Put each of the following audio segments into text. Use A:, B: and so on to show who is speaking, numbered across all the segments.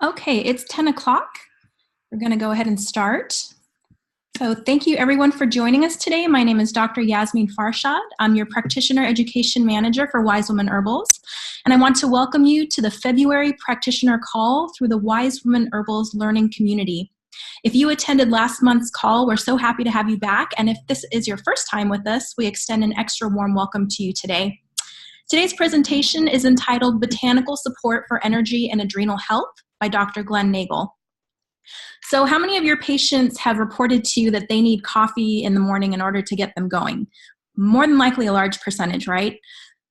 A: Okay, it's 10 o'clock. We're going to go ahead and start. So thank you everyone for joining us today. My name is Dr. Yasmin Farshad. I'm your Practitioner Education Manager for Wise Woman Herbals. And I want to welcome you to the February Practitioner Call through the Wise Woman Herbals Learning Community. If you attended last month's call, we're so happy to have you back. And if this is your first time with us, we extend an extra warm welcome to you today. Today's presentation is entitled Botanical Support for Energy and Adrenal Health by Dr. Glen Nagel. So how many of your patients have reported to you that they need coffee in the morning in order to get them going? More than likely a large percentage, right?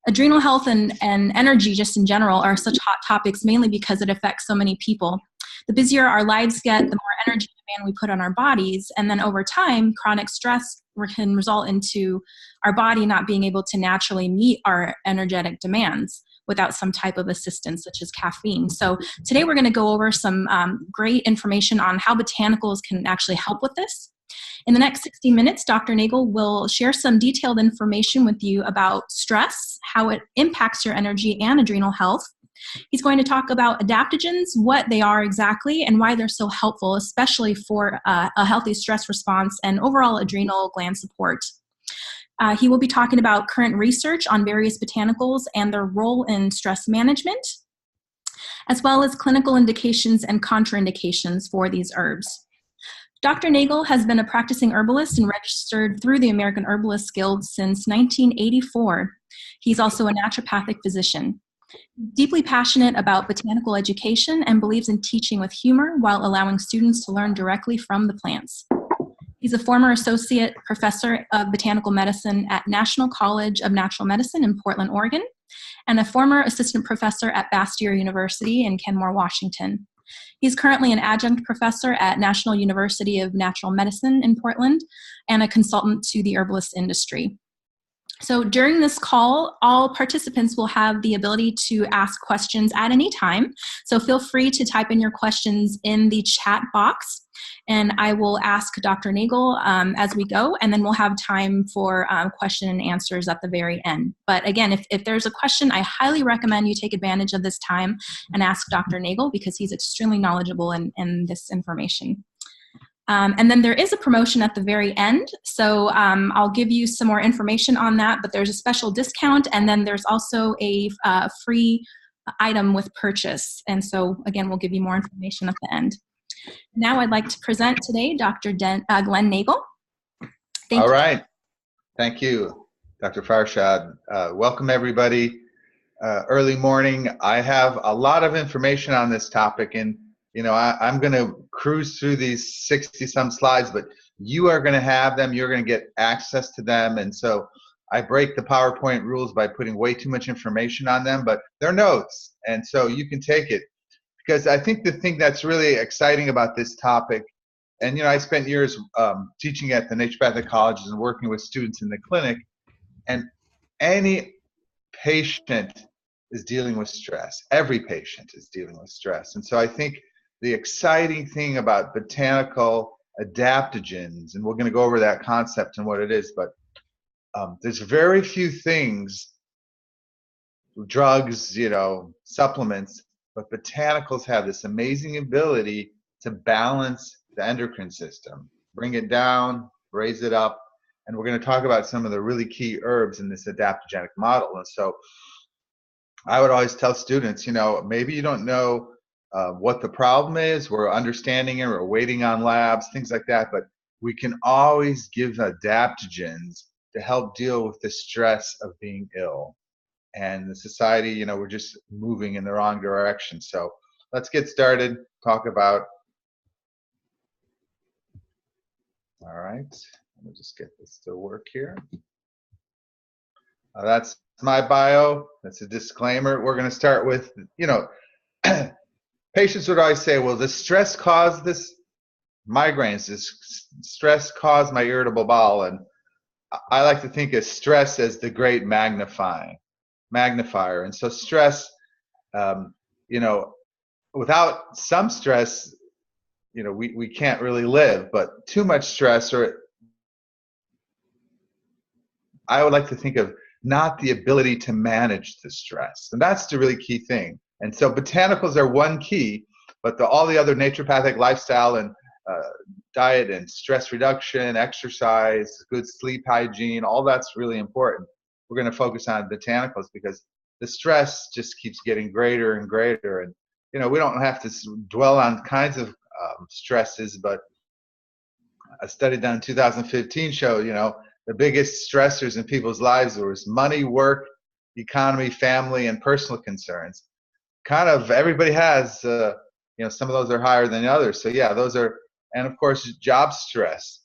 A: Adrenal health and energy just in general are such hot topics mainly because it affects so many people. The busier our lives get, the more energy demand we put on our bodies, and then over time, chronic stress can result into our body not being able to naturally meet our energetic demands without some type of assistance, such as caffeine. So today we're going to go over some great information on how botanicals can actually help with this. In the next 60 minutes, Dr. Nagel will share some detailed information with you about stress, how it impacts your energy and adrenal health. He's going to talk about adaptogens, what they are exactly, and why they're so helpful, especially for a healthy stress response and overall adrenal gland support. He will be talking about current research on various botanicals and their role in stress management, as well as clinical indications and contraindications for these herbs. Dr. Nagel has been a practicing herbalist and registered through the American Herbalist Guild since 1984. He's also a naturopathic physician. Deeply passionate about botanical education and believes in teaching with humor while allowing students to learn directly from the plants. He's a former associate professor of botanical medicine at National College of Natural Medicine in Portland, Oregon, and a former assistant professor at Bastyr University in Kenmore, Washington. He's currently an adjunct professor at National University of Natural Medicine in Portland and a consultant to the herbalist industry. So during this call, all participants will have the ability to ask questions at any time. So feel free to type in your questions in the chat box, and I will ask Dr. Nagel as we go, and then we'll have time for question and answers at the very end. But again, if there's a question, I highly recommend you take advantage of this time and ask Dr. Nagel because he's extremely knowledgeable in this information. And then there is a promotion at the very end, so I'll give you some more information on that, but there's a special discount, and then there's also a free item with purchase. And so, again, we'll give you more information at the end. Now I'd like to present today Dr. Glen Nagel.
B: Thank you. All right. Thank you, Dr. Farshad. Welcome, everybody. Early morning. I have a lot of information on this topic, and you know, I'm going to cruise through these 60-some slides, but you are going to have them. You're going to get access to them. And so I break the PowerPoint rules by putting way too much information on them, but they're notes. And so you can take it. Because I think the thing that's really exciting about this topic, and, you know, I spent years teaching at the naturopathic colleges and working with students in the clinic, and any patient is dealing with stress. Every patient is dealing with stress. And so I think the exciting thing about botanical adaptogens, and we're going to go over that concept and what it is, but there's very few things, drugs, you know, supplements, but botanicals have this amazing ability to balance the endocrine system, bring it down, raise it up, and we're going to talk about some of the really key herbs in this adaptogenic model. And so I would always tell students, you know, maybe you don't know what the problem is, we're understanding it, we're waiting on labs, things like that, but we can always give adaptogens to help deal with the stress of being ill. And the society, you know, we're just moving in the wrong direction. So let's get started, talk about, all right, let me just get this to work here. That's my bio, that's a disclaimer. We're going to start with, you know, patients would always say, well, does stress cause this migraines? Does stress cause my irritable bowel? And I like to think of stress as the great magnifier. And so stress, you know, without some stress, you know, we can't really live, but too much stress, or I would like to think of not the ability to manage the stress. And that's the really key thing. And so botanicals are one key, But all the other naturopathic lifestyle and diet and stress reduction, exercise, good sleep hygiene, all that's really important. We're going to focus on botanicals because the stress just keeps getting greater and greater. And, we don't have to dwell on kinds of stresses, but a study done in 2015 showed, the biggest stressors in people's lives was money, work, economy, family, and personal concerns. Kind of everybody has, some of those are higher than others. So yeah, those are, and of course, job stress.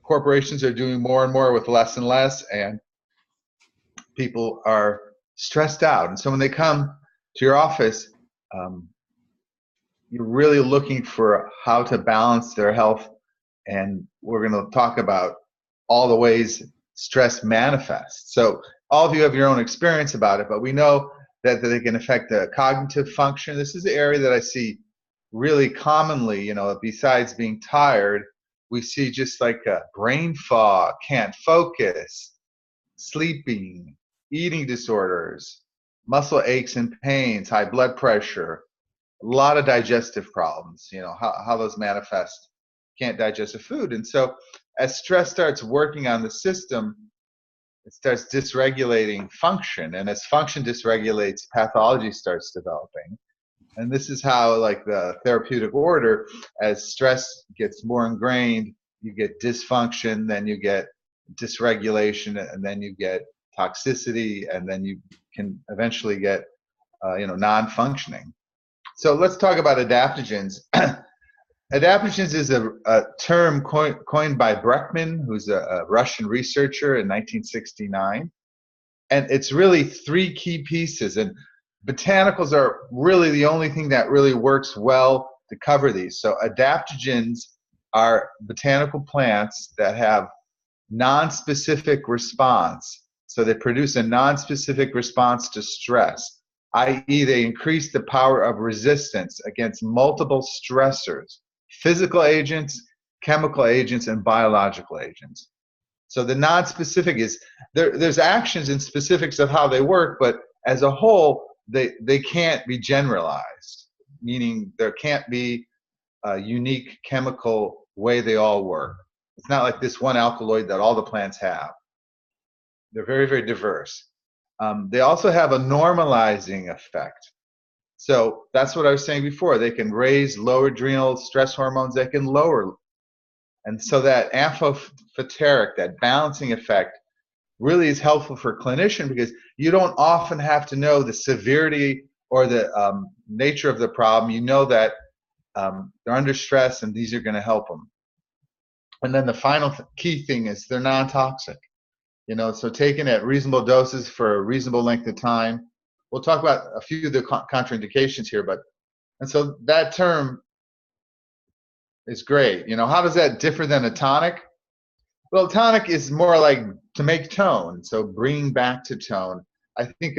B: Corporations are doing more and more with less and less, and people are stressed out. And so when they come to your office, you're really looking for how to balance their health. And we're going to talk about all the ways stress manifests. So all of you have your own experience about it, but we know that they can affect the cognitive function. This is the area that I see really commonly, besides being tired, we see just like brain fog, can't focus, sleeping, eating disorders, muscle aches and pains, high blood pressure, a lot of digestive problems, how those manifest, can't digest the food. And so as stress starts working on the system, it starts dysregulating function. And as function dysregulates, pathology starts developing. And this is how, like the therapeutic order, as stress gets more ingrained, you get dysfunction, then you get dysregulation, and then you get toxicity, and then you can eventually get, non-functioning. So let's talk about adaptogens. Adaptogens is a term coined by Brekman, who's a Russian researcher in 1969. And it's really three key pieces. And botanicals are really the only thing that really works well to cover these. So adaptogens are botanical plants that have non-specific response. So they produce a non-specific response to stress, i.e. they increase the power of resistance against multiple stressors, physical agents, chemical agents, and biological agents. So the non-specific is, there's actions and specifics of how they work, but as a whole, they can't be generalized, meaning there can't be a unique chemical way they all work. It's not like this one alkaloid that all the plants have. They're very, very diverse. They also have a normalizing effect. So that's what I was saying before. They can raise low adrenal stress hormones. They can lower. And so that amphoteric, that balancing effect, really is helpful for a clinician because you don't often have to know the severity or the nature of the problem. You know that they're under stress and these are going to help them. And then the final key thing is they're non-toxic. So taken at reasonable doses for a reasonable length of time. We'll talk about a few of the contraindications here, and so that term is great. How does that differ than a tonic? Well, tonic is more like to make tone, so bringing back to tone. I think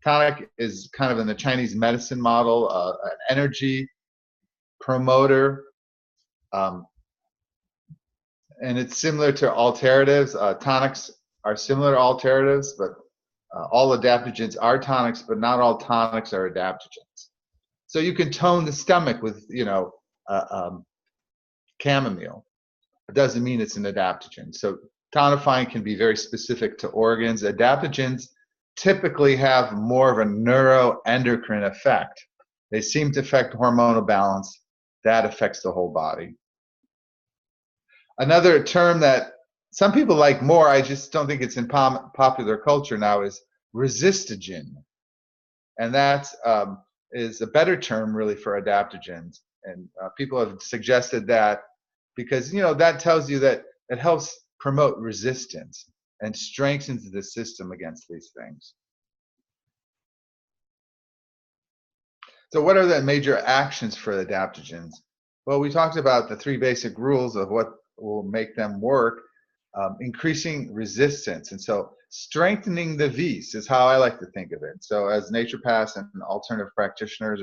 B: tonic is kind of in the Chinese medicine model, an energy promoter, and it's similar to alternatives. Tonics are similar to alternatives, but all adaptogens are tonics, but not all tonics are adaptogens. So you can tone the stomach with, chamomile. It doesn't mean it's an adaptogen. So tonifying can be very specific to organs. Adaptogens typically have more of a neuroendocrine effect. They seem to affect hormonal balance. That affects the whole body. Another term that some people like more, I just don't think it's in popular culture now, is resistogen. And that is a better term really for adaptogens. And people have suggested that because, that tells you that it helps promote resistance and strengthens the system against these things. So what are the major actions for adaptogens? Well, we talked about the three basic rules of what will make them work. Increasing resistance. And so strengthening the vis is how I like to think of it. So as naturopaths and alternative practitioners,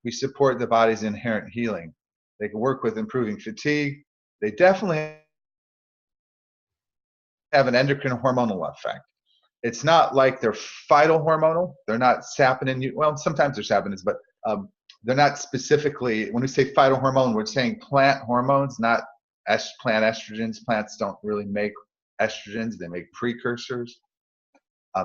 B: we support the body's inherent healing. They can work with improving fatigue. They definitely have an endocrine hormonal effect. It's not like they're phytohormonal. They're not saponins. Well, sometimes they're saponins, but they're not specifically, when we say phytohormone, we're saying plant hormones, not plant estrogens. Plants don't really make estrogens, they make precursors.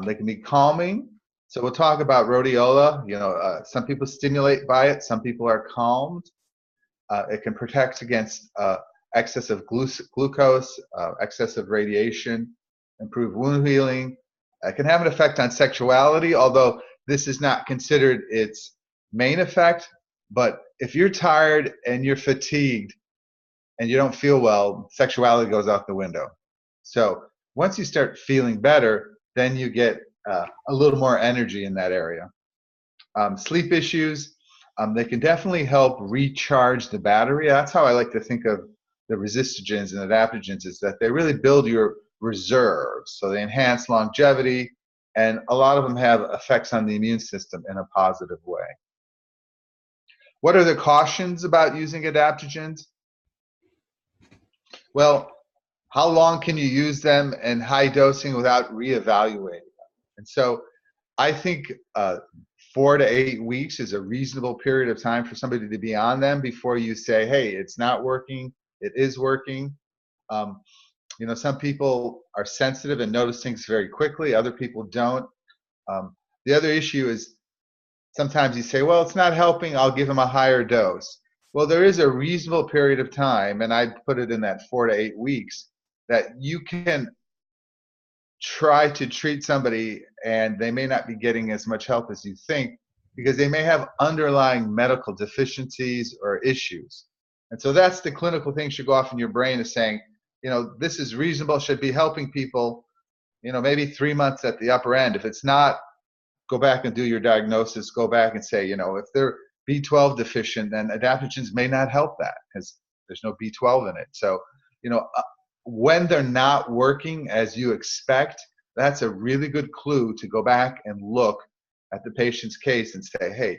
B: They can be calming. So we'll talk about rhodiola. Some people stimulate by it, some people are calmed. It can protect against excessive glucose, excessive radiation, improve wound healing. It can have an effect on sexuality, although this is not considered its main effect. But if you're tired and you're fatigued and you don't feel well, sexuality goes out the window. So once you start feeling better, then you get a little more energy in that area. Sleep issues, they can definitely help recharge the battery. That's how I like to think of the resistogens and adaptogens, is that they really build your reserves. So they enhance longevity, and a lot of them have effects on the immune system in a positive way. What are the cautions about using adaptogens? Well, how long can you use them in high dosing without reevaluating them? And so I think 4 to 8 weeks is a reasonable period of time for somebody to be on them before you say, hey, it's not working, it is working. Some people are sensitive and notice things very quickly, other people don't. The other issue is sometimes you say, well, it's not helping, I'll give them a higher dose. Well, there is a reasonable period of time, and I'd put it in that 4 to 8 weeks, that you can try to treat somebody and they may not be getting as much help as you think, because they may have underlying medical deficiencies or issues. And so that's the clinical thing should go off in your brain, is saying, this is reasonable, should be helping people, maybe 3 months at the upper end. If it's not, go back and do your diagnosis, go back and say, if they're B12 deficient, then adaptogens may not help that because there's no B12 in it. So, when they're not working as you expect, that's a really good clue to go back and look at the patient's case and say, hey,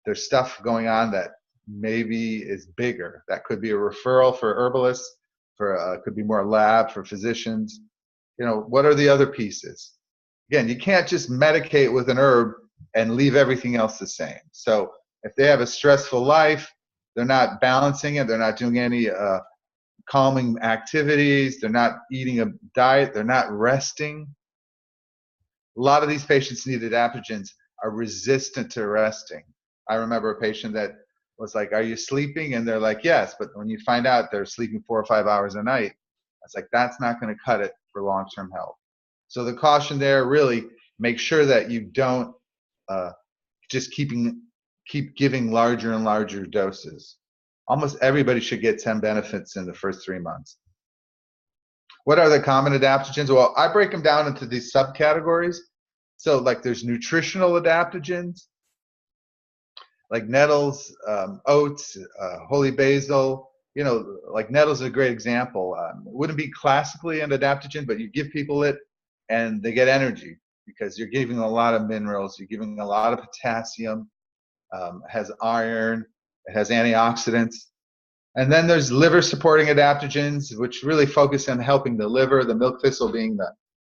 B: there's stuff going on that maybe is bigger. That could be a referral for herbalists, could be more lab for physicians. What are the other pieces? Again, you can't just medicate with an herb and leave everything else the same. So if they have a stressful life, they're not balancing it, they're not doing any calming activities, they're not eating a diet, they're not resting. A lot of these patients need adaptogens, are resistant to resting. I remember a patient that was like, are you sleeping? And they're like, yes. But when you find out they're sleeping 4 or 5 hours a night, it's like, that's not going to cut it for long-term health. So the caution there, really make sure that you don't just keep giving larger and larger doses. Almost everybody should get 10 benefits in the first 3 months. What are the common adaptogens? Well, I break them down into these subcategories. So like there's nutritional adaptogens, like nettles, oats, holy basil. Like nettles is a great example. It wouldn't be classically an adaptogen, but you give people it and they get energy because you're giving a lot of minerals, you're giving a lot of potassium, it has iron, it has antioxidants. And then there's liver supporting adaptogens, which really focus on helping the liver, the milk thistle being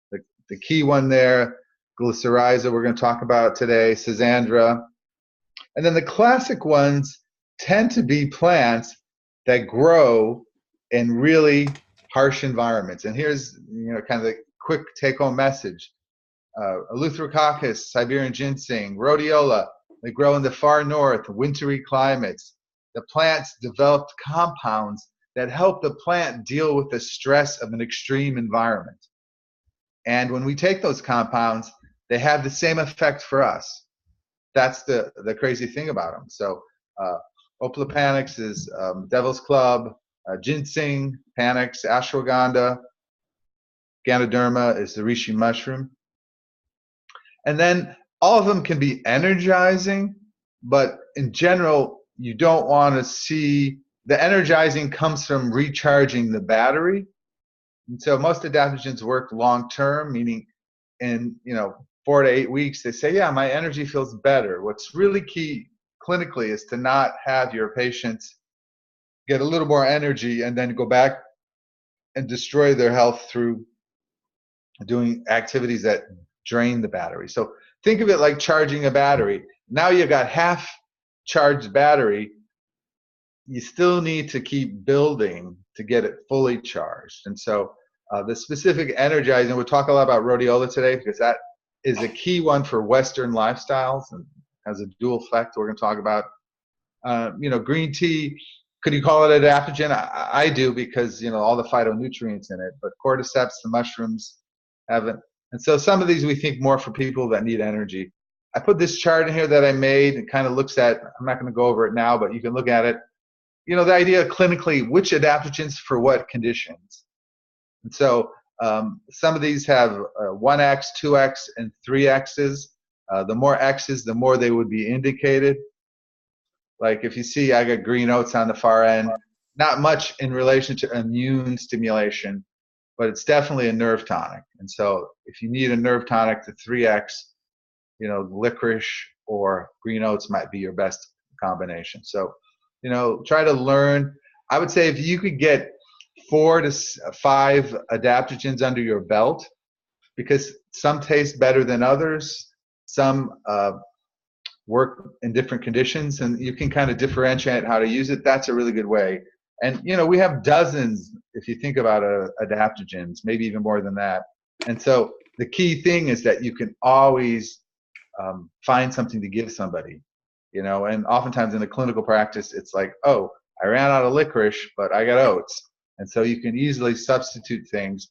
B: the key one there, glycyrrhiza we're going to talk about today, Schisandra. And then the classic ones tend to be plants that grow in really harsh environments. And here's kind of the quick take-home message. Eleuthero, Siberian ginseng, rhodiola, they grow in the far north, wintry climates. The plants developed compounds that help the plant deal with the stress of an extreme environment. And when we take those compounds, they have the same effect for us. That's the crazy thing about them. So Opalipanax is Devil's Club, ginseng, panax, ashwagandha, Ganoderma is the reishi mushroom. And then all of them can be energizing, but in general, you don't want to see the energizing comes from recharging the battery. And so most adaptogens work long term, meaning in 4 to 8 weeks, they say, yeah, my energy feels better. What's really key clinically is to not have your patients get a little more energy and then go back and destroy their health through doing activities that drain the battery. So think of it like charging a battery. Now you got half charged battery, you still need to keep building to get it fully charged. And so the specific energizing, we'll talk a lot about rhodiola today because that is a key one for Western lifestyles and has a dual effect we're going to talk about. Green tea, could you call it adaptogen? I do because, all the phytonutrients in it, but cordyceps, the mushrooms haven't. And so some of these we think more for people that need energy. I put this chart in here that I made. It kind of looks at, I'm not going to go over it now, but you can look at it. The idea clinically, which adaptogens for what conditions. And so some of these have 1X, 2X, and 3Xs. The more X's, the more they would be indicated. Like if you see, I got green oats on the far end, not much in relation to immune stimulation, but it's definitely a nerve tonic. And so if you need a nerve tonic to 3X, licorice or green oats might be your best combination. So, try to learn. I would say if you could get 4 to 5 adaptogens under your belt, because some taste better than others, some work in different conditions, and you can kind of differentiate how to use it. That's a really good way. And we have dozens, if you think about adaptogens, maybe even more than that. And so the key thing is that you can always find something to give somebody, and oftentimes in the clinical practice, it's like, oh, I ran out of licorice, but I got oats. And so you can easily substitute things.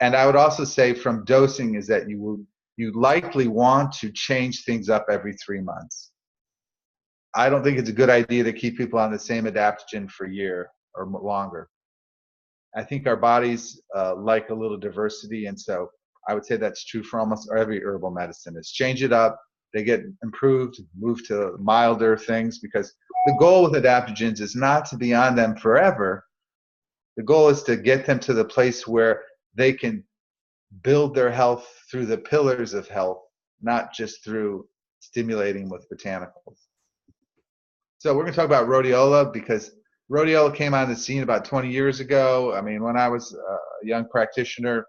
B: And I would also say from dosing is that you likely want to change things up every 3 months. I don't think it's a good idea to keep people on the same adaptogen for a year or longer. I think our bodies like a little diversity, and so I would say that's true for almost every herbal medicine. Is change it up, they get improved, move to milder things, because the goal with adaptogens is not to be on them forever. The goal is to get them to the place where they can build their health through the pillars of health, not just through stimulating with botanicals. So we're going to talk about rhodiola because rhodiola came on the scene about 20 years ago. I mean, when I was a young practitioner,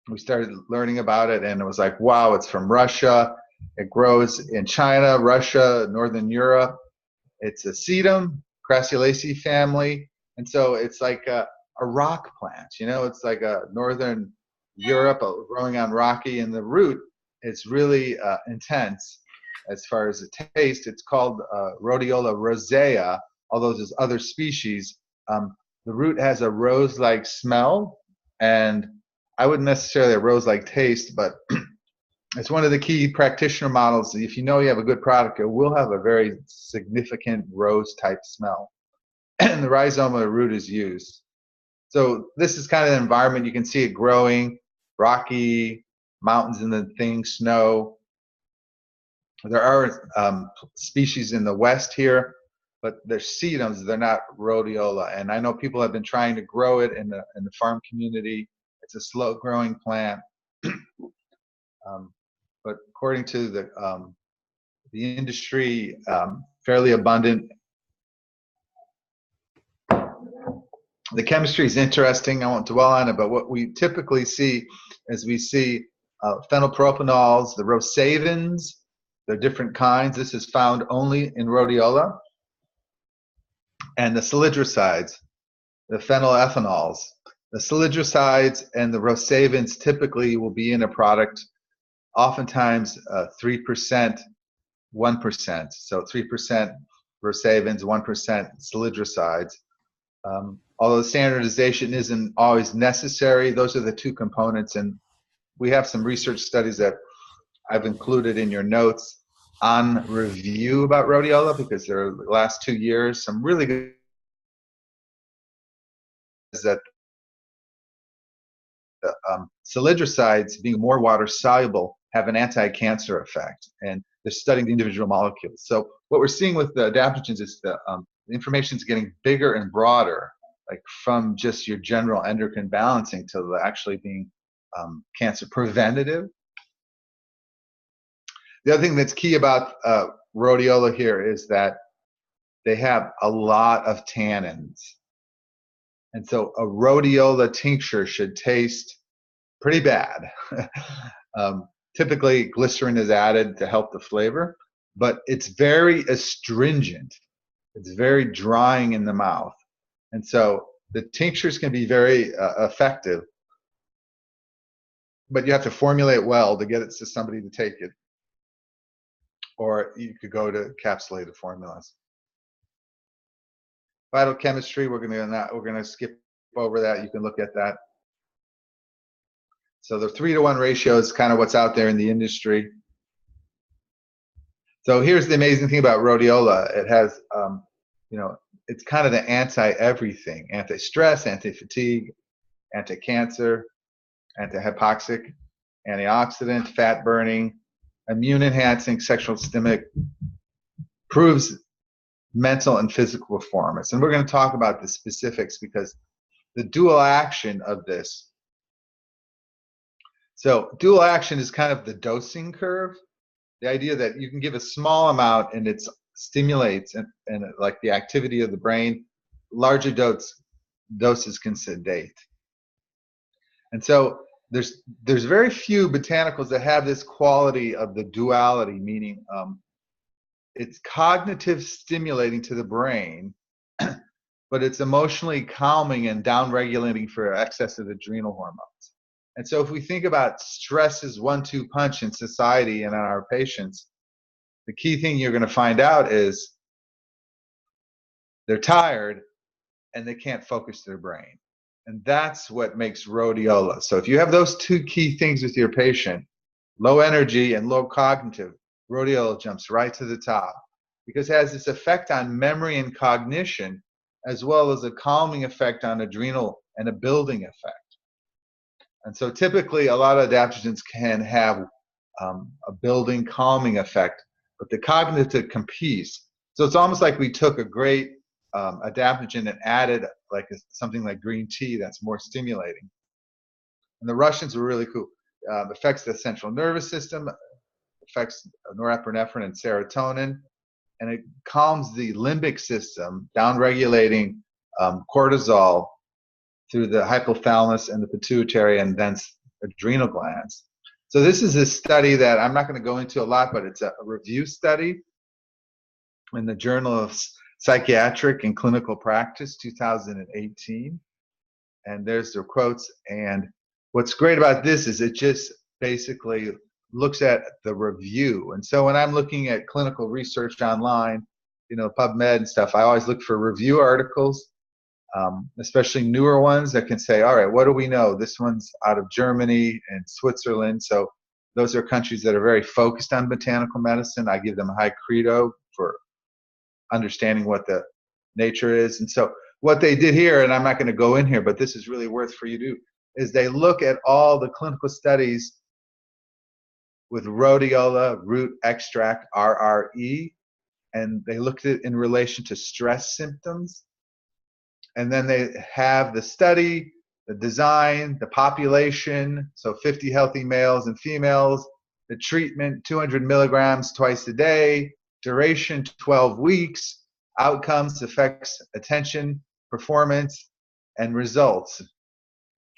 B: we started learning about it, and it was like, wow, it's from Russia. It grows in China, Russia, Northern Europe. It's a sedum, Crassulaceae family, and so it's like a rock plant. It's like a Northern Europe growing on rocky, and the root is really intense as far as the taste. It's called Rhodiola rosea, although there's other species. The root has a rose-like smell, and I wouldn't necessarily a rose-like taste, but it's one of the key practitioner models. If you have a good product, it will have a very significant rose-type smell. And the rhizome of the root is used. So this is kind of the environment. You can see it growing, rocky, mountains and the thing, snow. There are species in the west here, but they're sedums, they're not rhodiola. And I know people have been trying to grow it in the farm community. It's a slow-growing plant. But according to the industry, fairly abundant. The chemistry is interesting. I won't dwell on it, but what we typically see is we see phenylpropanols, the rosavins, the different kinds. This is found only in rhodiola. And the salidrosides, the phenylethynols. The salidrosides and the rosavins typically will be in a product, oftentimes 3%, 1%. So 3% rosavins, 1% salidrosides. Although standardization isn't always necessary, those are the two components. And we have some research studies that I've included in your notes on review about rhodiola, because there are the last 2 years some really good that salidrosides, being more water soluble, have an anti-cancer effect, and they're studying the individual molecules. So what we're seeing with the adaptogens is the information is getting bigger and broader, like from just your general endocrine balancing to actually being cancer preventative. The other thing that's key about rhodiola here is that they have a lot of tannins. And so a rhodiola tincture should taste pretty bad. Typically, glycerin is added to help the flavor, but it's very astringent. It's very drying in the mouth. And so the tinctures can be very effective, but you have to formulate well to get it to somebody to take it. Or you could go to capsulated formulas. Phytochemistry, we're going to skip over that. You can look at that. So the 3-to-1 ratio is kind of what's out there in the industry. So here's the amazing thing about rhodiola. It has, it's kind of the anti-everything: anti-stress, anti-fatigue, anti-cancer, anti-hypoxic, antioxidant, fat burning, immune enhancing, sexual stimulating, improves mental and physical performance. And we're going to talk about the specifics because the dual action of this. So dual action is kind of the dosing curve. The idea that you can give a small amount and it stimulates and like the activity of the brain. Larger doses can sedate. And so there's very few botanicals that have this quality of the duality, meaning it's cognitive stimulating to the brain, but it's emotionally calming and downregulating for excess of adrenal hormones. And so if we think about stress as 1-2 punch in society and on our patients, the key thing you're going to find out is they're tired and they can't focus their brain. And that's what makes rhodiola. So if you have those two key things with your patient, low energy and low cognitive, rhodiola jumps right to the top because it has this effect on memory and cognition, as well as a calming effect on adrenal and a building effect. And so typically a lot of adaptogens can have a building calming effect, but the cognitive competes. So it's almost like we took a great adaptogen and added like something like green tea that's more stimulating. And the Russians were really cool. Affects the central nervous system, affects norepinephrine and serotonin, and it calms the limbic system, downregulating cortisol through the hypothalamus and the pituitary and then adrenal glands. So this is a study that I'm not going to go into a lot, but it's a review study in the Journal of Psychiatric and Clinical Practice, 2018. And there's the quotes. And what's great about this is it just basically looks at the review. And so when I'm looking at clinical research online, PubMed and stuff, I always look for review articles, especially newer ones that can say, all right, what do we know? This one's out of Germany and Switzerland. So those are countries that are very focused on botanical medicine. I give them a high credo for understanding what the nature is. And so what they did here, and I'm not going to go in here, but this is really worth for you to do, is they look at all the clinical studies with rhodiola root extract, RRE, and they looked at it in relation to stress symptoms. And then they have the study, the design, the population, so 50 healthy males and females, the treatment, 200 milligrams twice a day, duration 12 weeks, outcomes, effects, attention, performance, and results.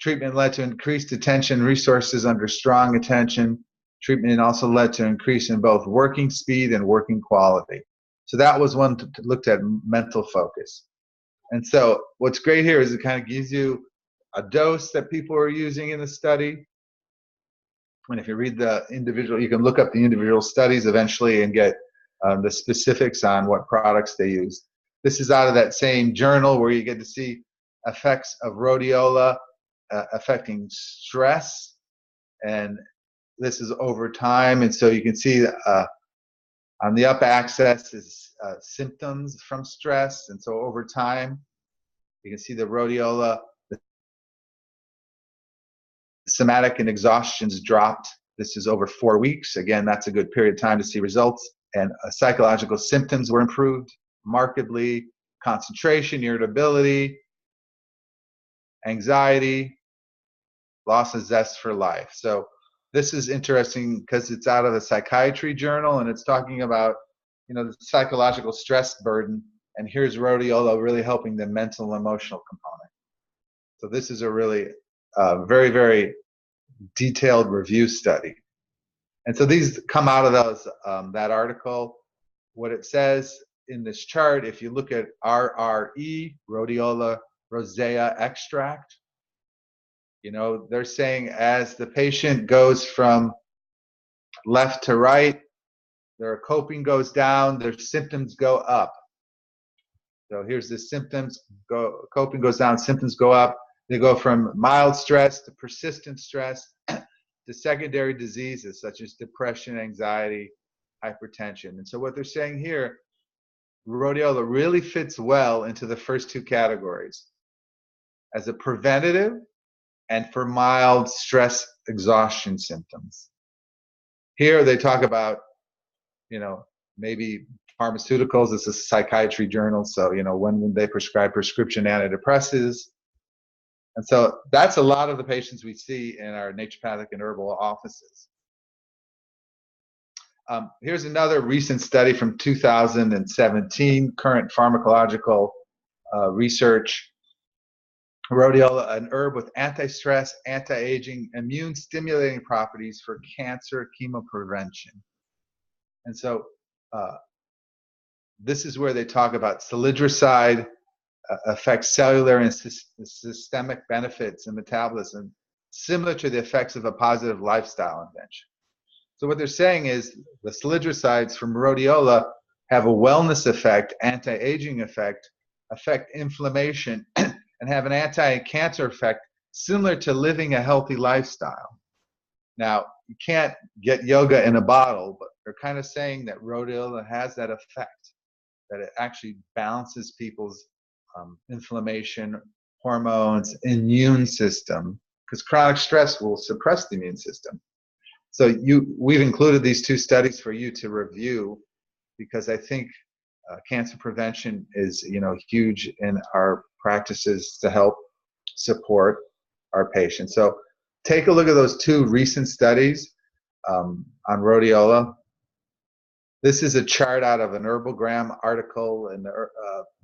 B: Treatment led to increased attention resources under strong attention. Treatment also led to increase in both working speed and working quality. So that was one to looked at mental focus. And so what's great here is it kind of gives you a dose that people are using in the study. And if you read the individual, you can look up the individual studies eventually and get the specifics on what products they use. This is out of that same journal where you get to see effects of rhodiola affecting stress. And this is over time. And so you can see on the up axis is symptoms from stress. And so over time, you can see the rhodiola, the somatic and exhaustions dropped. This is over 4 weeks. Again, that's a good period of time to see results. And psychological symptoms were improved markedly. Concentration, irritability, anxiety, loss of zest for life. So this is interesting because it's out of the psychiatry journal and it's talking about the psychological stress burden, and here's rhodiola really helping the mental and emotional component. So this is a really very, very detailed review study. And so these come out of those that article. what it says in this chart, if you look at RRE, Rhodiola rosea extract, they're saying as the patient goes from left to right, their coping goes down, their symptoms go up. So here's the symptoms, coping goes down, symptoms go up. They go from mild stress to persistent stress to secondary diseases such as depression, anxiety, hypertension. And so what they're saying here, rhodiola really fits well into the first two categories as a preventative and for mild stress exhaustion symptoms. Here they talk about, maybe pharmaceuticals. This is a psychiatry journal, so when they prescribe prescription antidepressants. And so that's a lot of the patients we see in our naturopathic and herbal offices. Here's another recent study from 2017, current pharmacological research. Rhodiola, an herb with anti-stress, anti-aging, immune-stimulating properties for cancer chemoprevention. And so this is where they talk about salidroside affects cellular and systemic benefits and metabolism, similar to the effects of a positive lifestyle intervention. So what they're saying is the salidrosides from rhodiola have a wellness effect, anti-aging effect, affect inflammation, and have an anti-cancer effect similar to living a healthy lifestyle. Now, you can't get yoga in a bottle, but they're kind of saying that rhodiola has that effect, that it actually balances people's inflammation, hormones, immune system, because chronic stress will suppress the immune system. So we've included these two studies for you to review, because I think cancer prevention is huge in our practices to help support our patients. So take a look at those two recent studies on rhodiola. This is a chart out of an Herbalgram article in the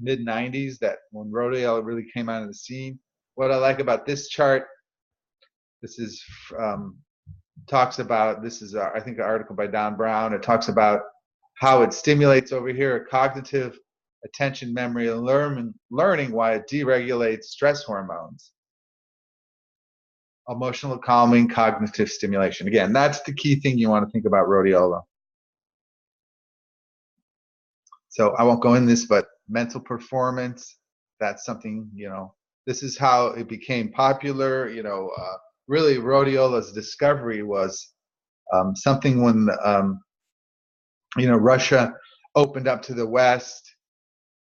B: mid-90s, that when rhodiola really came out of the scene. What I like about this chart, this is talks about, this is I think an article by Don Brown. It talks about how it stimulates over here cognitive, attention, memory, and learning, why it deregulates stress hormones. Emotional calming, cognitive stimulation. Again, that's the key thing you want to think about rhodiola. So I won't go in this, but mental performance, that's something, this is how it became popular. Really rhodiola's discovery was something when, Russia opened up to the West.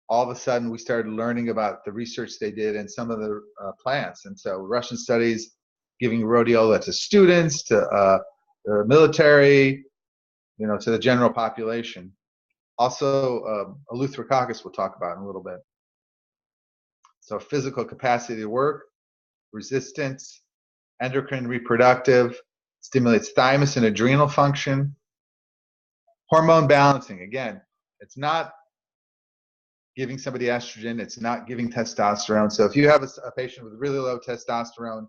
B: All of a sudden we started learning about the research they did in some of the plants. And so Russian studies giving rhodiola to students, to the military, to the general population. Also, Eleuthero we'll talk about in a little bit. So physical capacity to work, resistance, endocrine reproductive, stimulates thymus and adrenal function. Hormone balancing, again, it's not giving somebody estrogen, it's not giving testosterone. So if you have a patient with really low testosterone,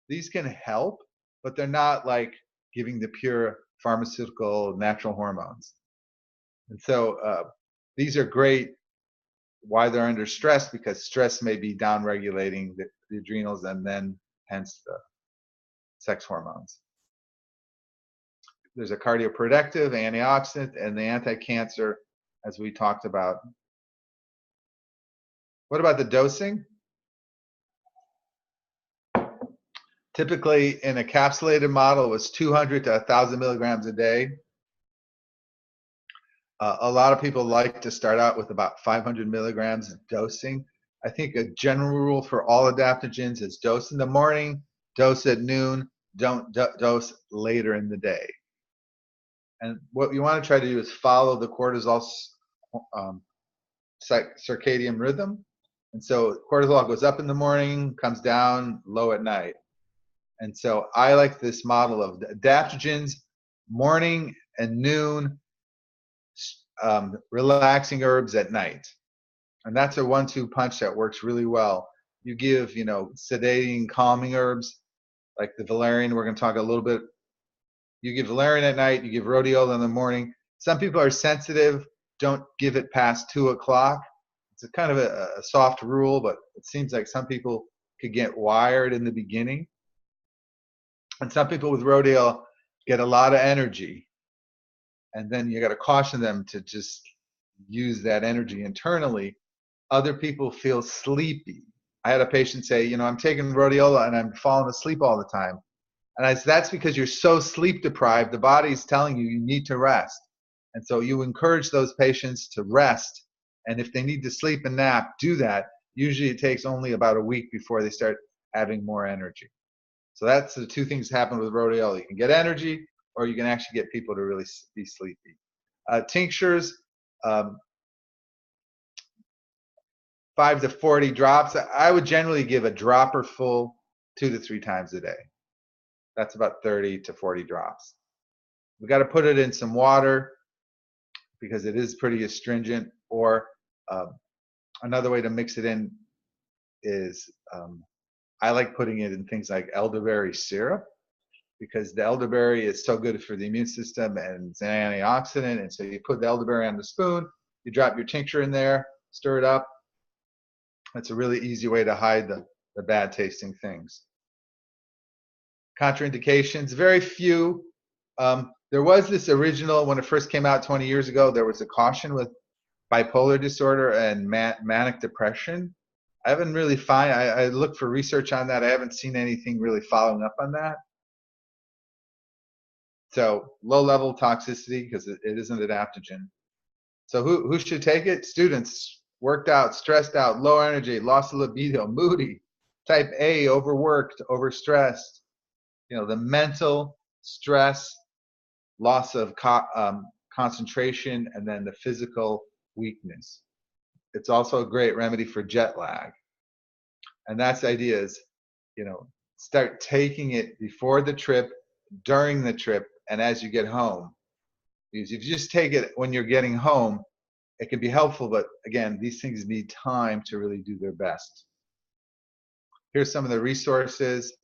B: these can help, but they're not like giving the pure pharmaceutical natural hormones. And so these are great why they're under stress, because stress may be downregulating the adrenals and then hence the sex hormones. There's a cardioprotective, antioxidant, and the anti-cancer, as we talked about. What about the dosing? Typically in a capsulated model, it was 200 to 1,000 milligrams a day. A lot of people like to start out with about 500 milligrams of dosing. I think a general rule for all adaptogens is dose in the morning, dose at noon, don't dose later in the day. And what you want to try to do is follow the cortisol circadian rhythm. And so cortisol goes up in the morning, comes down low at night. And so I like this model of adaptogens, morning and noon, relaxing herbs at night. And that's a 1-2 punch that works really well. You give, sedating, calming herbs, like the valerian, we're going to talk a little bit. You give valerian at night, you give rhodiola in the morning. Some people are sensitive don't give it past 2 o'clock. It's a kind of a soft rule, but it seems like some people could get wired in the beginning. And some people with rhodiola get a lot of energy. And then you got to caution them to just use that energy internally. Other people feel sleepy. I had a patient say, you know, I'm taking rhodiola and I'm falling asleep all the time. And I said, that's because you're so sleep deprived, the body's telling you need to rest. And so you encourage those patients to rest. And if they need to sleep and nap, do that. Usually it takes only about a week before they start having more energy. So that's the two things that happen with rhodiola. You can get energy, or you can actually get people to really be sleepy. Tinctures, 5 to 40 drops. I would generally give a dropper full 2 to 3 times a day. That's about 30 to 40 drops. We got to put it in some water because it is pretty astringent. Or another way to mix it in is I like putting it in things like elderberry syrup, because the elderberry is so good for the immune system and it's an antioxidant. And so you put the elderberry on the spoon, you drop your tincture in there, stir it up. It's a really easy way to hide the bad tasting things. Contraindications, very few. There was this original, when it first came out 20 years ago, there was a caution with bipolar disorder and manic depression. I haven't really I looked for research on that. I haven't seen anything really following up on that. So low level toxicity because it is an adaptogen. So who should take it? Students, worked out, stressed out, low energy, loss of libido, moody, type A, overworked, overstressed. You know, the mental stress, loss of concentration, and then the physical weakness. It's also a great remedy for jet lag. And that's the idea is, you know, start taking it before the trip, during the trip, and as you get home. Because if you just take it when you're getting home, it can be helpful, but again, these things need time to really do their best. Here's some of the resources,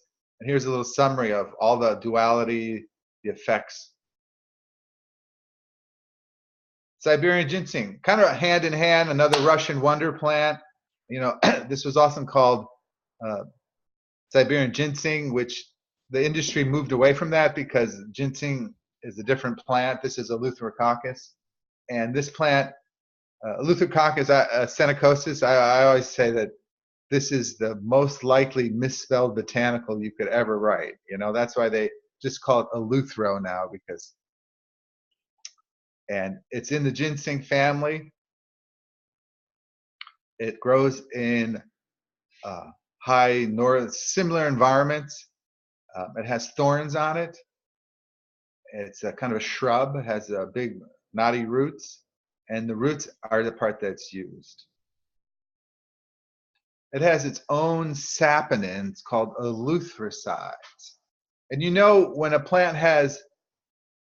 B: and here's a little summary of all the duality, the effects. Siberian ginseng, kind of hand in hand, another Russian wonder plant. You know, this was often called Siberian ginseng, which the industry moved away from that because ginseng is a different plant. This is Eleutherococcus. And this plant, Eleutherococcus senocosis, I always say that this is the most likely misspelled botanical you could ever write. You know, that's why they just call it Eleuthero now, because, and it's in the ginseng family. It grows in high similar environments. It has thorns on it. It's a kind of a shrub. It has big knotty roots, and the roots are the part that's used. It has its own saponins called eleuthericides. And you know, when a plant has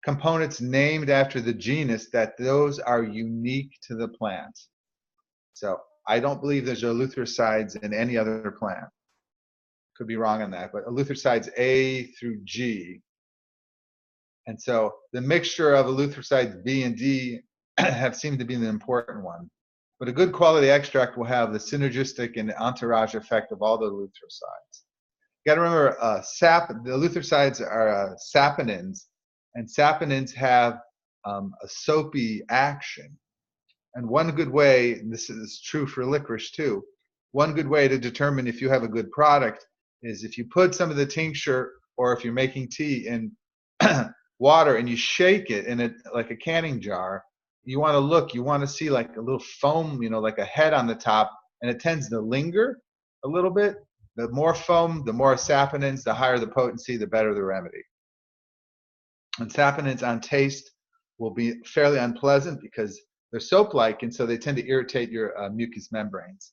B: components named after the genus, that those are unique to the plant. So I don't believe there's eleuthericides in any other plant. Could be wrong on that, but eleuthericides A through G. And so the mixture of eleuthericides B and D have seemed to be the important one. But a good quality extract will have the synergistic and entourage effect of all the eleuthericides. You got to remember, the eleuthericides are saponins, and saponins have a soapy action. And one good way, and this is true for licorice too, one good way to determine if you have a good product is if you put some of the tincture, or if you're making tea, in water and you shake it in it like a canning jar, you want to look, you want to see like a little foam, you know, like a head on the top, and it tends to linger a little bit. The more foam, the more saponins, the higher the potency, the better the remedy. And saponins on taste will be fairly unpleasant because they're soap-like, and so they tend to irritate your mucous membranes.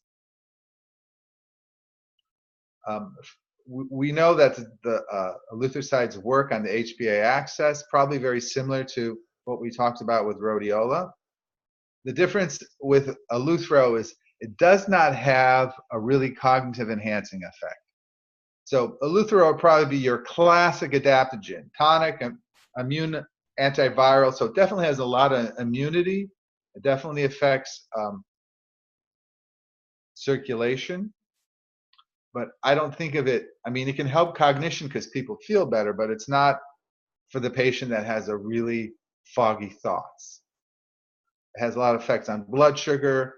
B: We know that the eleuthericides work on the HPA axis, probably very similar to what we talked about with rhodiola. The difference with Eleuthero is it does not have a really cognitive enhancing effect. So Eleuthero would probably be your classic adaptogen, tonic, immune, antiviral, so it definitely has a lot of immunity, It definitely affects circulation, but I don't think of it, I mean, it can help cognition because people feel better, but it's not for the patient that has a really foggy thoughts. It has a lot of effects on blood sugar.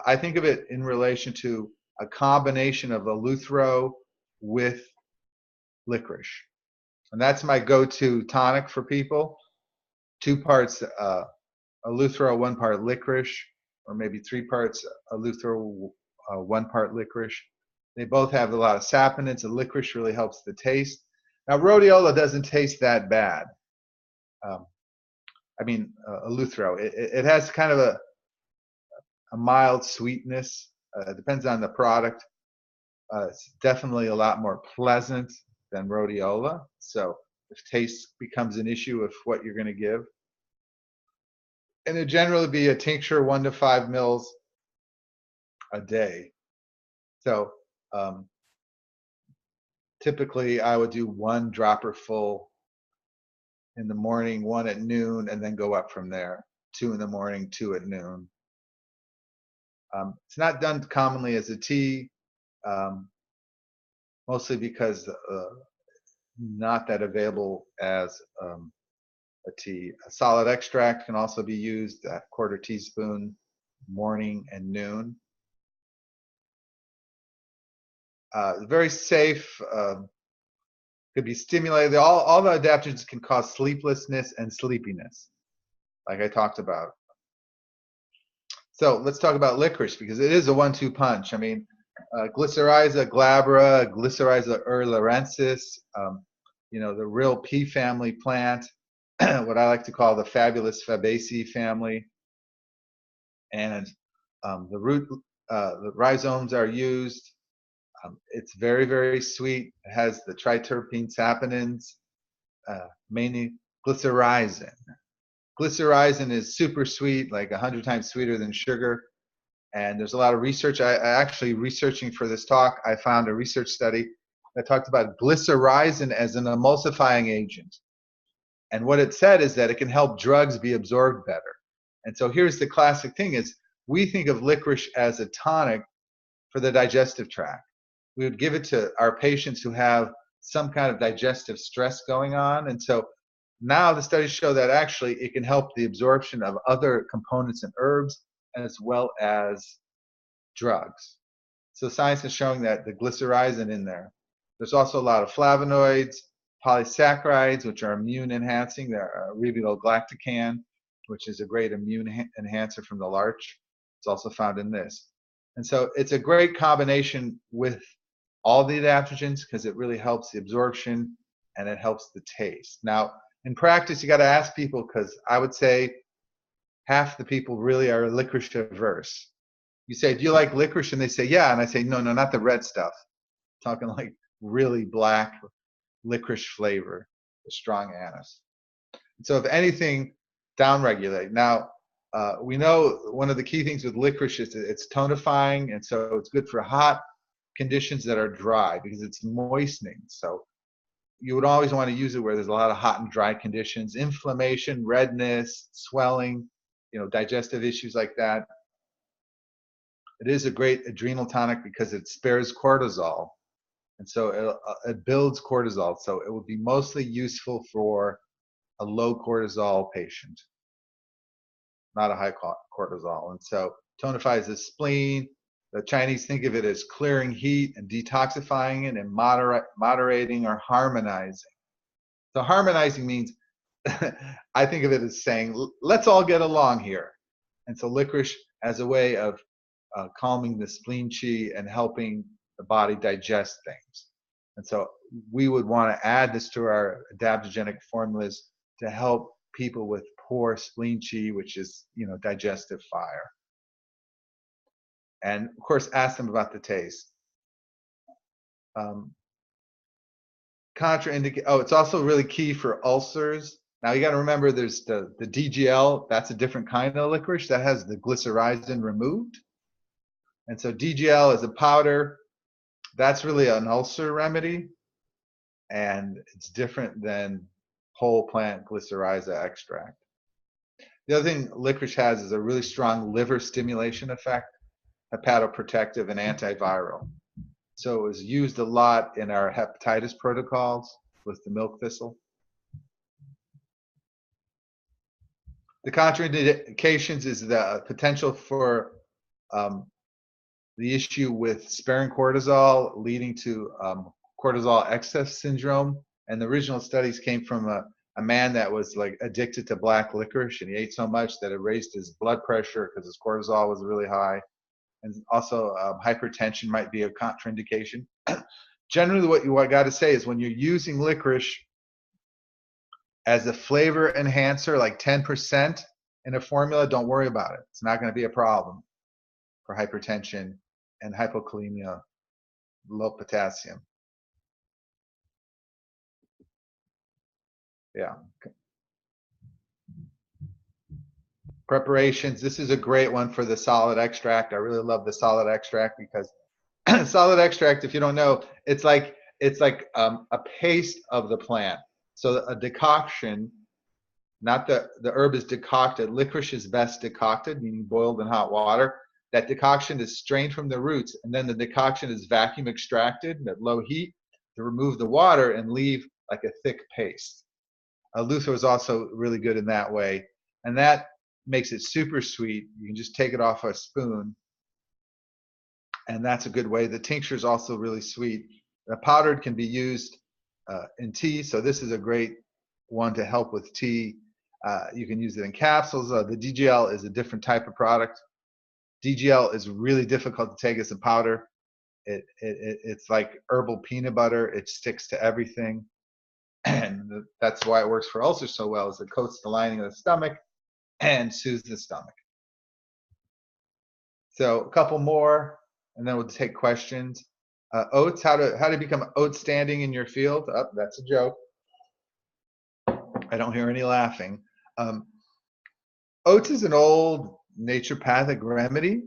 B: I think of it in relation to a combination of Eleuthero with licorice. And that's my go-to tonic for people. 2 parts Eleuthero, 1 part licorice, or maybe 3 parts Eleuthero, 1 part licorice. They both have a lot of saponins. The licorice really helps the taste. Now, rhodiola doesn't taste that bad. Eleuthero. It has kind of a mild sweetness. It depends on the product. It's definitely a lot more pleasant than rhodiola. So if taste becomes an issue of what you're going to give. And it generally be a tincture 1 to 5 mils a day. So typically I would do 1 dropper full in the morning, 1 at noon, and then go up from there. 2 in the morning, 2 at noon. It's not done commonly as a tea, mostly because not that available as a tea. A solid extract can also be used at 1/4 teaspoon morning and noon. Very safe, could be stimulated. All the adaptogens can cause sleeplessness and sleepiness, like I talked about. So let's talk about licorice because it is a 1-2 punch. I mean, Glycyrrhiza glabra, Glycyrrhiza urlarensis, the real pea family plant, what I like to call the fabulous Fabaceae family. And the root, the rhizomes are used. It's very, very sweet. It has the triterpene saponins, mainly glycyrrhizin. Glycyrrhizin is super sweet, like 100 times sweeter than sugar. And there's a lot of research. I actually, researching for this talk, I found a research study that talked about glycyrrhizin as an emulsifying agent. And what it said is that it can help drugs be absorbed better. And so here's the classic thing is we think of licorice as a tonic for the digestive tract. We would give it to our patients who have some kind of digestive stress going on. And so now the studies show that actually it can help the absorption of other components and herbs as well as drugs. So science is showing that the glycyrrhizin in there. There's also a lot of flavonoids, polysaccharides, which are immune enhancing. There are ribuloglycan, which is a great immune enhancer from the larch. It's also found in this. And so it's a great combination with all the adaptogens because it really helps the absorption and it helps the taste. Now, in practice, you got to ask people because I would say half the people really are licorice averse. You say, do you like licorice? And they say, yeah. And I say, no, not the red stuff. I'm talking like really black licorice flavor, the strong anise. So if anything, downregulate. Now, we know one of the key things with licorice is it's tonifying, and so it's good for hot conditions that are dry because it's moistening. So you would always want to use it where there's a lot of hot and dry conditions, inflammation, redness, swelling, digestive issues like that. It is a great adrenal tonic because it spares cortisol. And so it builds cortisol. So it would be mostly useful for a low cortisol patient, not a high cortisol. And so tonifies the spleen. The Chinese think of it as clearing heat and detoxifying it and moderating or harmonizing. So harmonizing means I think of it as saying, let's all get along here. And so licorice as a way of calming the spleen qi and helping the body digest things. And so we would want to add this to our adaptogenic formulas to help people with poor spleen qi, which is, digestive fire. And of course, ask them about the taste. It's also really key for ulcers. Now you got to remember there's the DGL, that's a different kind of licorice that has the glycyrrhizin removed. And so DGL is a powder. That's really an ulcer remedy. And it's different than whole plant glycyrrhiza extract. The other thing licorice has is a really strong liver stimulation effect, hepatoprotective and antiviral. So it was used a lot in our hepatitis protocols with the milk thistle. The contraindications is the potential for the issue with sparing cortisol leading to cortisol excess syndrome. And the original studies came from a man that was like addicted to black licorice, and he ate so much that it raised his blood pressure because his cortisol was really high. And also hypertension might be a contraindication. Generally, what you got to say is when you're using licorice as a flavor enhancer, like 10% in a formula, don't worry about it. It's not going to be a problem for hypertension and hypokalemia, low potassium. Yeah. Preparations. This is a great one for the solid extract. I really love the solid extract because solid extract, if you don't know, it's like a paste of the plant. So a decoction, not the herb is decocted. Licorice is best decocted, meaning boiled in hot water. That decoction is strained from the roots, and then the decoction is vacuum extracted at low heat to remove the water and leave like a thick paste. Eleuthero is also really good in that way, and that makes it super sweet. You can just take it off a spoon, and that's a good way. The tincture is also really sweet. The powdered can be used in tea, so this is a great one to help with tea. You can use it in capsules. The DGL is a different type of product. DGL is really difficult to take as a powder. It's like herbal peanut butter. It sticks to everything. And that's why it works for ulcers so well, is it coats the lining of the stomach and soothes the stomach. So a couple more, and then we'll take questions. Oats, how to become oat standing in your field. Oh, that's a joke. I don't hear any laughing. Oats is an old naturopathic remedy,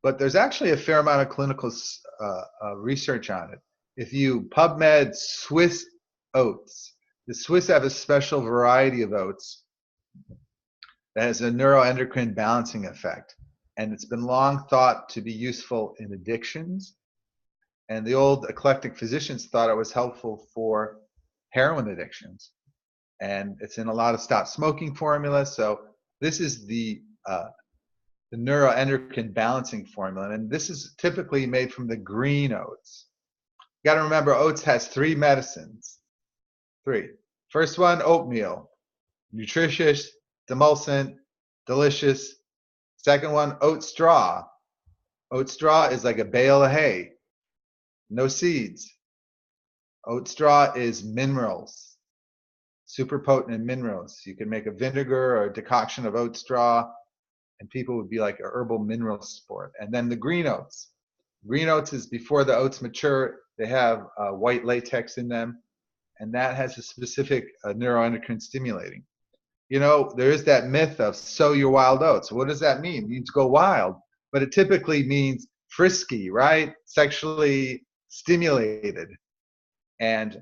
B: but there's actually a fair amount of clinical research on it. If you PubMed Swiss oats, the Swiss have a special variety of oats that has a neuroendocrine balancing effect, and it's been long thought to be useful in addictions. And the old eclectic physicians thought it was helpful for heroin addictions, and it's in a lot of stop smoking formulas. So this is the neuroendocrine balancing formula, and this is typically made from the green oats. You got to remember, oats has 3 medicines. 3. First one, oatmeal, nutritious, demulcent, delicious. Second one, oat straw. Oat straw is like a bale of hay, no seeds. Oat straw is minerals, super potent in minerals. You can make a vinegar or a decoction of oat straw, and people would be like a herbal mineral sport. And then the green oats. Green oats is before the oats mature. They have white latex in them, and that has a specific neuroendocrine stimulating. You know, there is that myth of sow your wild oats. What does that mean? It means go wild, but it typically means frisky, right? Sexually stimulated. And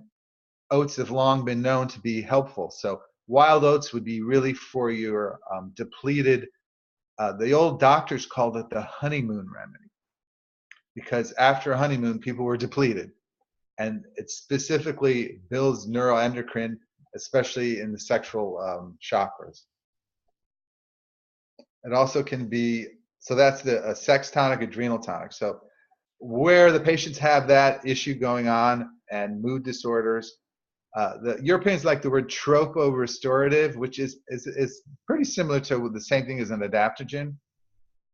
B: oats have long been known to be helpful. So wild oats would be really for your depleted. The old doctors called it the honeymoon remedy, because after a honeymoon, people were depleted. And it specifically builds neuroendocrine, especially in the sexual chakras. It also can be, so that's the sex tonic, adrenal tonic. So where the patients have that issue going on and mood disorders, the Europeans like the word tropo-restorative, which is pretty similar to the same thing as an adaptogen,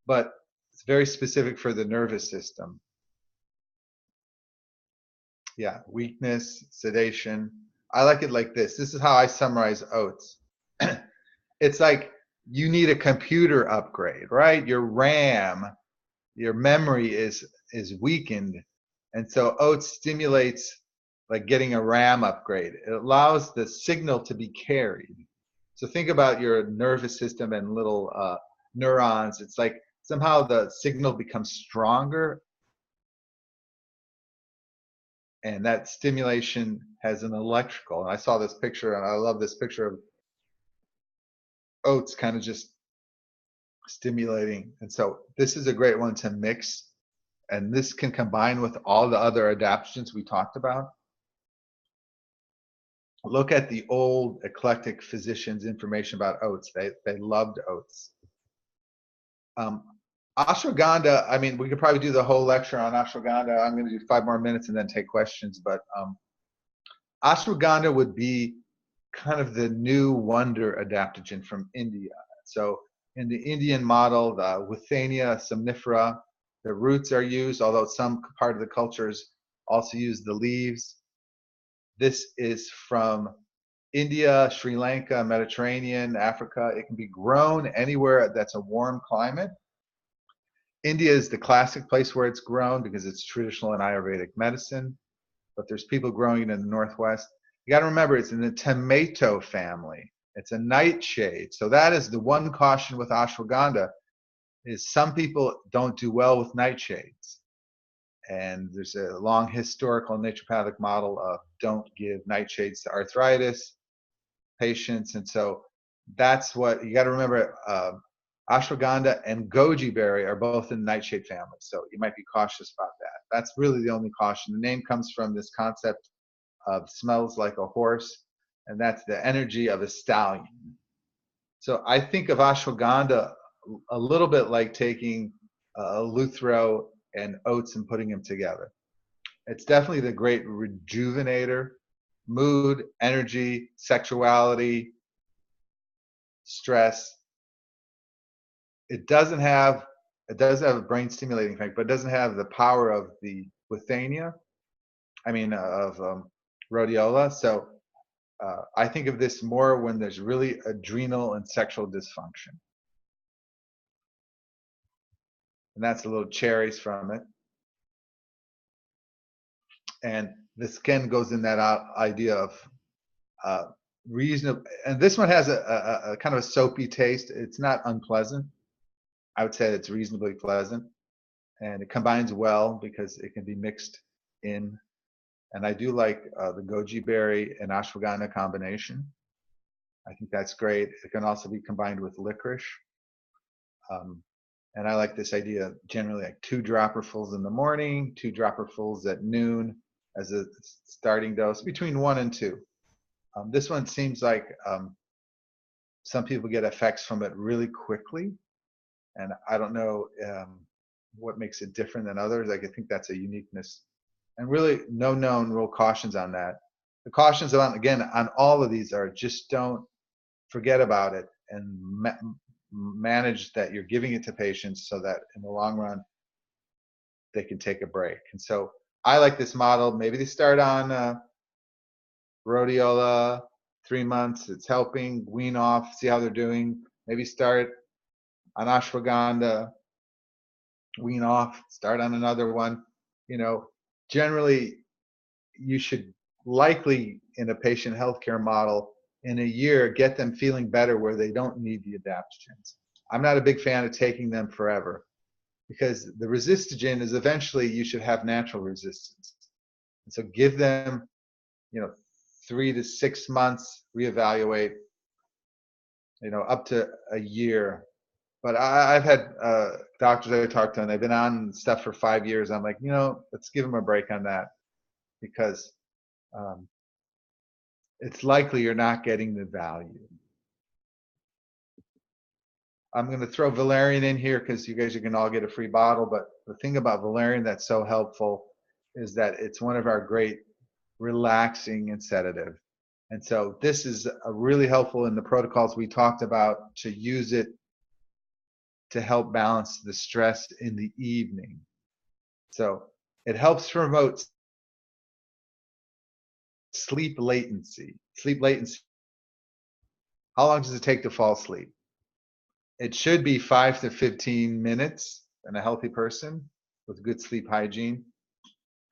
B: but it's very specific for the nervous system. Yeah, weakness, sedation. I like it like this. This is how I summarize oats. It's like you need a computer upgrade, right? Your RAM, your memory is weakened. And so oats stimulates like getting a RAM upgrade. It allows the signal to be carried. So think about your nervous system and little neurons. It's like somehow the signal becomes stronger, and that stimulation has an electrical. And I saw this picture, and I love this picture of oats kind of just stimulating. And so this is a great one to mix, and this can combine with all the other adaptogens we talked about. Look at the old eclectic physicians' information about oats. They loved oats. Ashwagandha, I mean, we could probably do the whole lecture on ashwagandha. I'm going to do 5 more minutes and then take questions. But ashwagandha would be kind of the new wonder adaptogen from India. So in the Indian model, the Withania somnifera, the roots are used, although some part of the cultures also use the leaves. This is from India, Sri Lanka, Mediterranean, Africa. It can be grown anywhere that's a warm climate. India is the classic place where it's grown because it's traditional in Ayurvedic medicine, but there's people growing it in the Northwest. You got to remember, it's in the tomato family. It's a nightshade. So that is the one caution with ashwagandha, is some people don't do well with nightshades. And there's a long historical naturopathic model of don't give nightshades to arthritis patients. And so that's what you got to remember. Ashwagandha and goji berry are both in the nightshade family. So you might be cautious about that. That's really the only caution. The name comes from this concept of smells like a horse, and that's the energy of a stallion. So I think of ashwagandha a little bit like taking Eleuthero and oats and putting them together. It's definitely the great rejuvenator, mood, energy, sexuality, stress. It does have a brain stimulating effect, but it doesn't have the power of the Withania, of Rhodiola. So I think of this more when there's really adrenal and sexual dysfunction. And that's the little cherries from it. And the skin goes in that idea of reasonable. And this one has a kind of a soapy taste. It's not unpleasant. I would say it's reasonably pleasant. And it combines well because it can be mixed in. And I do like the goji berry and ashwagandha combination. I think that's great. It can also be combined with licorice. And I like this idea of generally like 2 dropperfuls in the morning, 2 dropperfuls at noon as a starting dose, between 1 and 2. This one seems like some people get effects from it really quickly. And I don't know what makes it different than others. I think that's a uniqueness. And really no known real cautions on that. The cautions on all of these are just don't forget about it and manage that you're giving it to patients so that in the long run they can take a break. And so I like this model. Maybe they start on Rhodiola, 3 months, it's helping, wean off, see how they're doing. Maybe start on ashwagandha, wean off, start on another one. Generally you should likely in a patient healthcare model in a year get them feeling better where they don't need the adaptogens. I'm not a big fan of taking them forever because the resistogen is eventually you should have natural resistance. And so give them, 3 to 6 months, reevaluate, up to a year. But I've had doctors I talked to, and they've been on stuff for 5 years. I'm like, let's give them a break on that because it's likely you're not getting the value. I'm going to throw valerian in here because you guys can all get a free bottle. But the thing about valerian that's so helpful is that it's one of our great relaxing and sedative. And so this is really helpful in the protocols we talked about to use it to help balance the stress in the evening. So it helps promote sleep latency. Sleep latency. How long does it take to fall asleep? It should be 5 to 15 minutes in a healthy person with good sleep hygiene.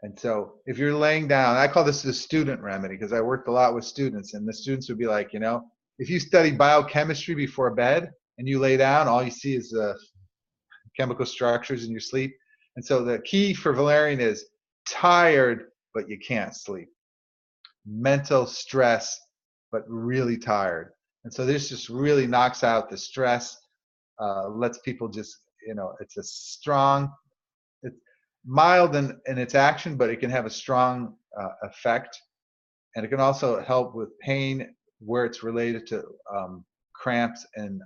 B: And so if you're laying down, I call this the student remedy because I worked a lot with students, and the students would be like, if you study biochemistry before bed and you lay down, all you see is chemical structures in your sleep. And so the key for valerian is tired, but you can't sleep. Mental stress, but really tired. And so this just really knocks out the stress. lets people just, it's a strong, it's mild in its action, but it can have a strong effect. And it can also help with pain where it's related to cramps and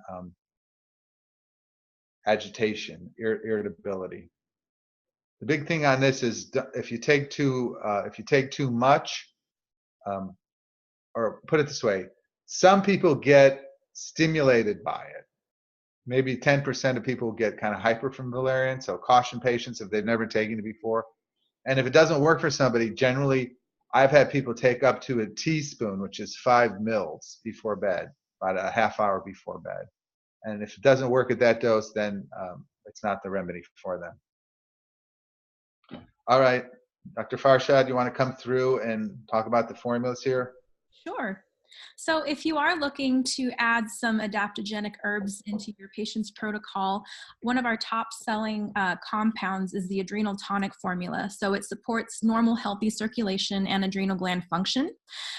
B: agitation, irritability. The big thing on this is if you take too much, or put it this way, some people get stimulated by it. Maybe 10% of people get kind of hyper from valerian, so caution patients if they've never taken it before. And if it doesn't work for somebody, generally I've had people take up to a teaspoon, which is 5 mils before bed, about a half hour before bed. And if it doesn't work at that dose, then it's not the remedy for them. All right, Dr. Farshad, you want to come through and talk about the formulas here?
A: Sure. So if you are looking to add some adaptogenic herbs into your patient's protocol, one of our top selling compounds is the Adrenal tonic formula. So it supports normal healthy circulation and adrenal gland function.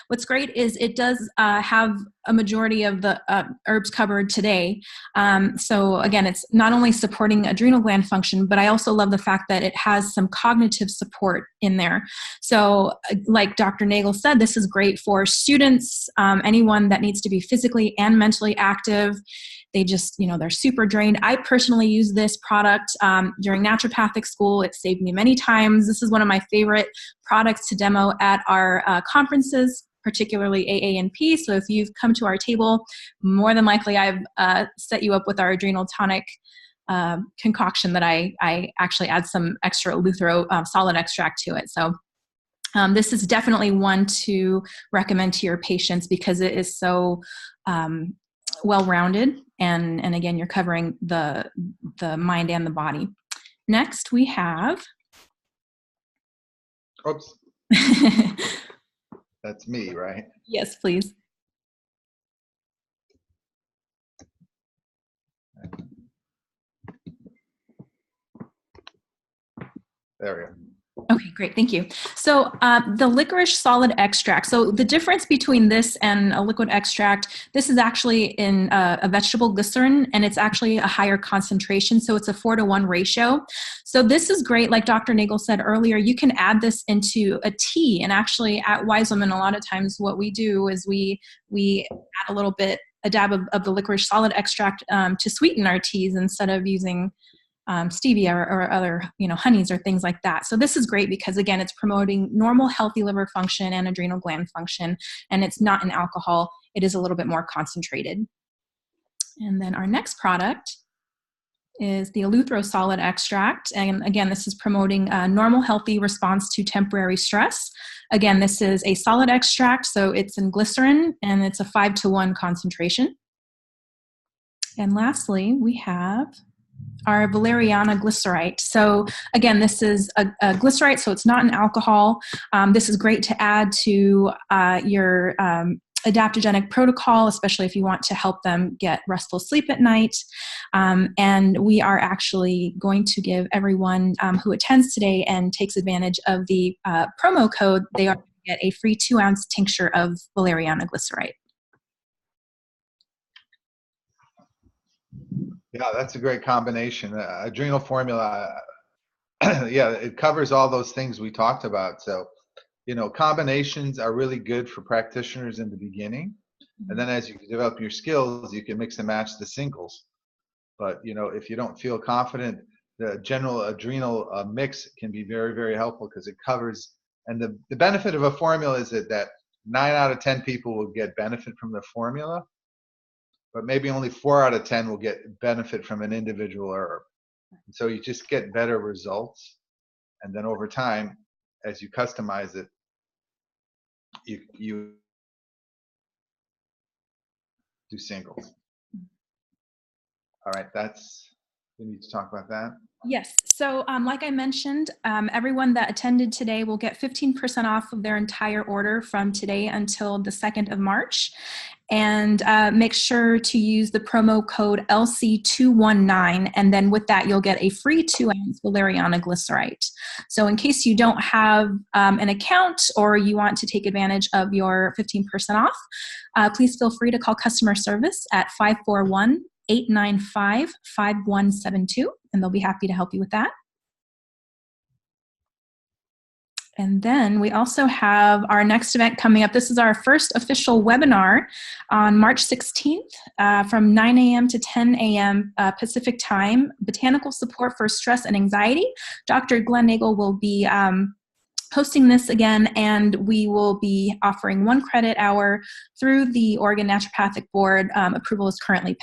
A: What's great is it does have a majority of the herbs covered today. So again, it's not only supporting adrenal gland function, but I also love the fact that it has some cognitive support in there. So like Dr. Nagel said, this is great for students, anyone that needs to be physically and mentally active. They just, they're super drained. I personally use this product during naturopathic school. It saved me many times. This is one of my favorite products to demo at our conferences, particularly AANP. So if you've come to our table, more than likely I've set you up with our Adrenal tonic concoction that I actually add some extra Eleuthero solid extract to it. So this is definitely one to recommend to your patients because it is so well-rounded, and again, you're covering the mind and the body. Next, we have.
B: Oops. That's me, right?
A: Yes, please.
B: There we go.
A: Okay, great. Thank you. So the licorice solid extract. So the difference between this and a liquid extract, this is actually in a vegetable glycerin, and it's actually a higher concentration. So it's a 4-to-1 ratio. So this is great. Like Dr. Nagel said earlier, you can add this into a tea. And actually at Wise Woman, a lot of times what we do is we add a dab of the licorice solid extract to sweeten our teas instead of using stevia or other, honeys or things like that. So this is great because again, it's promoting normal, healthy liver function and adrenal gland function, and it's not an alcohol. It is a little bit more concentrated. And then our next product is the Eleuthero solid extract. And again, this is promoting a normal, healthy response to temporary stress. Again, this is a solid extract, so it's in glycerin, and it's a 5-to-1 concentration. And lastly, we have our valeriana glycerite. So again, this is a glycerite, so it's not an alcohol. This is great to add to your adaptogenic protocol, especially if you want to help them get restful sleep at night. And we are actually going to give everyone who attends today and takes advantage of the promo code, they are going to get a free 2-ounce tincture of valeriana glycerite.
B: Yeah, that's a great combination. Adrenal formula, yeah, it covers all those things we talked about. So, combinations are really good for practitioners in the beginning. And then as you develop your skills, you can mix and match the singles. But, if you don't feel confident, the general adrenal mix can be very, very helpful because it covers. And the benefit of a formula is that 9 out of 10 people will get benefit from the formula, but maybe only 4 out of 10 will get benefit from an individual herb. And so you just get better results. And then over time, as you customize it, you do singles. All right, we need to talk about that.
A: Yes. So like I mentioned, everyone that attended today will get 15% off of their entire order from today until the 2nd of March. And make sure to use the promo code LC219. And then with that, you'll get a free 2-ounce valeriana glycerite. So in case you don't have an account or you want to take advantage of your 15% off, please feel free to call customer service at 541 895-5172, and they'll be happy to help you with that. And then we also have our next event coming up. This is our first official webinar on March 16th from 9 a.m. to 10 a.m. Pacific time, Botanical Support for Stress and Anxiety. Dr. Glen Nagel will be hosting this again, and we will be offering 1 credit hour through the Oregon Naturopathic Board. Approval is currently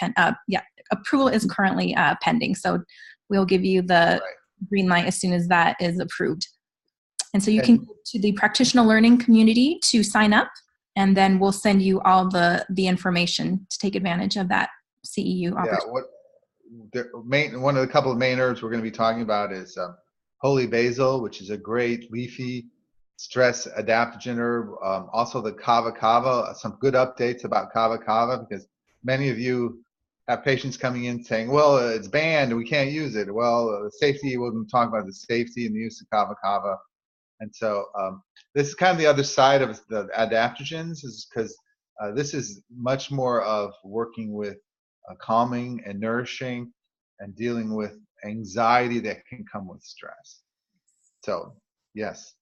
A: pending, so we'll give you the green light as soon as that is approved. And so you can go to the practitioner learning community to sign up, and then we'll send you all the information to take advantage of that CEU opportunity.
B: One of the couple of main herbs we're going to be talking about is holy basil, which is a great leafy stress adaptogen herb. Also the kava kava, some good updates about kava kava, because many of you have patients coming in saying, well, it's banned and we can't use it. Well, safety, we'll talk about the safety and the use of kava kava. And so this is kind of the other side of the adaptogens, is because this is much more of working with calming and nourishing and dealing with anxiety that can come with stress. So yes,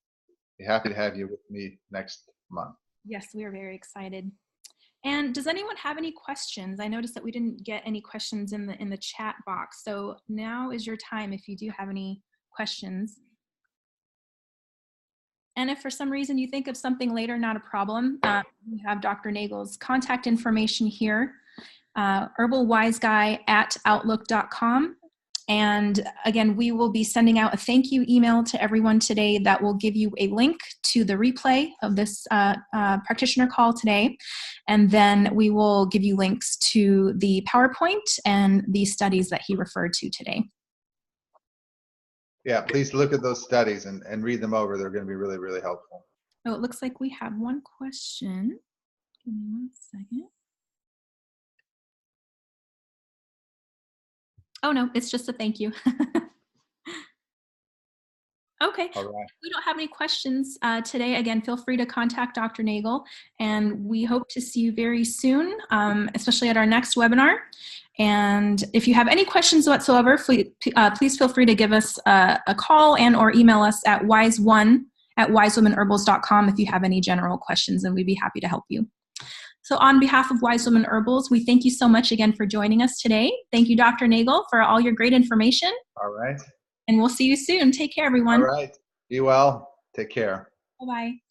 B: be happy to have you with me next month.
A: Yes, we are very excited. And does anyone have any questions? I noticed that we didn't get any questions in the chat box. So now is your time if you do have any questions. And if for some reason you think of something later, not a problem. We have Dr. Nagel's contact information here, herbalwiseguy@outlook.com. And again, we will be sending out a thank you email to everyone today that will give you a link to the replay of this practitioner call today. And then we will give you links to the PowerPoint and the studies that he referred to today.
B: Yeah, please look at those studies and read them over. They're going to be really, really helpful.
A: Oh, it looks like we have one question. Give me 1 second. Oh, no, it's just a thank you. Okay.
B: All right.
A: If we don't have any questions today, again, feel free to contact Dr. Nagel, and we hope to see you very soon, especially at our next webinar. And if you have any questions whatsoever, please feel free to give us a call and or email us at wisewomanherbals.com if you have any general questions, and we'd be happy to help you. So on behalf of Wise Woman Herbals, we thank you so much again for joining us today. Thank you, Dr. Nagel, for all your great information.
B: All right.
A: And we'll see you soon. Take care, everyone.
B: All right. Be well. Take care.
A: Bye-bye.